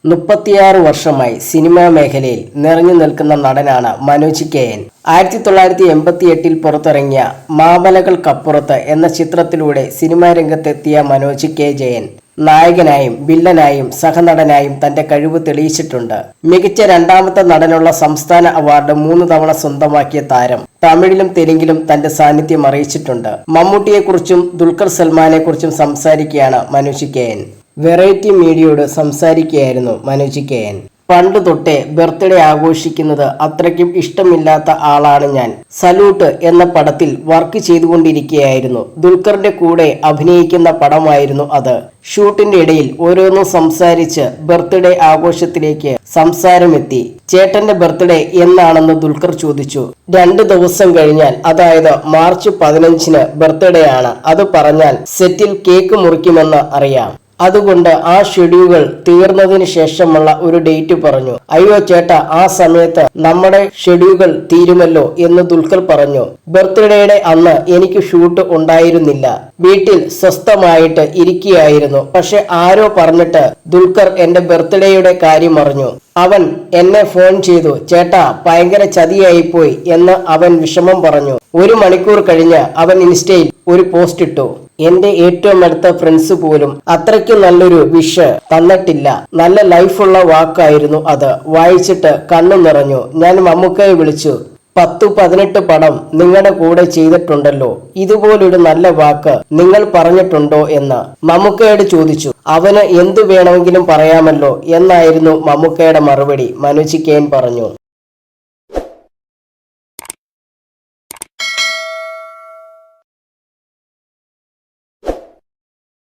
36 വർഷമായി സിനിമാ മേഖലയിൽ നിറഞ്ഞു നിൽക്കുന്ന നടനാണ് മനോജ് കെ എൻ. 1988 പുറത്തിറങ്ങിയ മാമലകൾക്കപ്പുറത്ത് എന്ന ചിത്രത്തിലൂടെ സിനിമാ രംഗത്തെത്തിയ മനോജ് കെ ജയൻ നായകനായും വില്ലനായും സഹനടനായും തന്റെ കഴിവ് തെളിയിച്ചിട്ടുണ്ട്. മികച്ച രണ്ടാമത്തെ നടനുള്ള സംസ്ഥാന അവാർഡ് 3 തവണ സ്വന്തമാക്കിയ താരം തമിഴിലും തെലുങ്കിലും തന്റെ സാന്നിധ്യം അറിയിച്ചിട്ടുണ്ട്. മമ്മൂട്ടിയെക്കുറിച്ചും ദുൽഖർ സൽമാനെക്കുറിച്ചും സംസാരിക്കുകയാണ് മനോജ് കെ എൻ. വെറൈറ്റി മീഡിയയോട് സംസാരിക്കുകയായിരുന്നു മനോജ് കെ എൻ. പണ്ട് തൊട്ടേ ബർത്ത്ഡേ ആഘോഷിക്കുന്നത് അത്രയ്ക്കും ഇഷ്ടമില്ലാത്ത ആളാണ് ഞാൻ. സല്യൂട്ട് എന്ന പടത്തിൽ വർക്ക് ചെയ്തുകൊണ്ടിരിക്കുകയായിരുന്നു. ദുൽഖറിന്റെ കൂടെ അഭിനയിക്കുന്ന പടമായിരുന്നു അത്. ഷൂട്ടിന്റെ ഇടയിൽ ഓരോന്നും സംസാരിച്ച് ബർത്ത്ഡേ ആഘോഷത്തിലേക്ക് സംസാരമെത്തി. ചേട്ടന്റെ ബർത്ത്ഡേ എന്നാണെന്ന് ദുൽഖർ ചോദിച്ചു. 2 ദിവസം കഴിഞ്ഞാൽ, അതായത് മാർച്ച് 15-ന് ബർത്ത്ഡേ ആണ്. അത് പറഞ്ഞാൽ സെറ്റിൽ കേക്ക് മുറിക്കുമെന്ന് അറിയാം. അതുകൊണ്ട് ആ ഷെഡ്യൂൾ തീർന്നതിന് ശേഷമുള്ള ഒരു ഡേറ്റ് പറഞ്ഞു. അയ്യോ ചേട്ടാ, ആ സമയത്ത് നമ്മുടെ ഷെഡ്യൂൾ തീരുമല്ലോ എന്ന് ദുൽഖർ പറഞ്ഞു. ബർത്ത്ഡേയുടെ അന്ന് എനിക്ക് ഷൂട്ട് ഉണ്ടായിരുന്നില്ല. വീട്ടിൽ സ്വസ്ഥമായിട്ട് ഇരിക്കുകയായിരുന്നു. പക്ഷെ ആരോ പറഞ്ഞിട്ട് ദുൽഖർ എന്റെ ബർത്ത്ഡേയുടെ കാര്യം അറിഞ്ഞു. അവൻ എന്നെ ഫോൺ ചെയ്തു. ചേട്ടാ, ഭയങ്കര ചതിയായിപ്പോയി എന്ന് അവൻ വിഷമം പറഞ്ഞു. 1 മണിക്കൂർ കഴിഞ്ഞ് അവൻ ഇൻസ്റ്റയിൽ ഒരു പോസ്റ്റ് ഇട്ടു. എന്റെ ഏറ്റവും അടുത്ത ഫ്രണ്ട്സ് പോലും അത്രയ്ക്ക് നല്ലൊരു വിഷ് തന്നിട്ടില്ല. നല്ല ലൈഫുള്ള വാക്കായിരുന്നു അത്. വായിച്ചിട്ട് കണ്ണു നിറഞ്ഞു. ഞാൻ മമ്മൂക്കയെ വിളിച്ചു. 10-18 പടം നിങ്ങളുടെ കൂടെ ചെയ്തിട്ടുണ്ടല്ലോ, ഇതുപോലൊരു നല്ല വാക്ക് നിങ്ങൾ പറഞ്ഞിട്ടുണ്ടോ എന്ന് മമ്മൂക്കയോട് ചോദിച്ചു. അവന് എന്തു വേണമെങ്കിലും പറയാമല്ലോ എന്നായിരുന്നു മമ്മൂക്കയുടെ മറുപടി. മനോജ് കെ എൻ പറഞ്ഞു.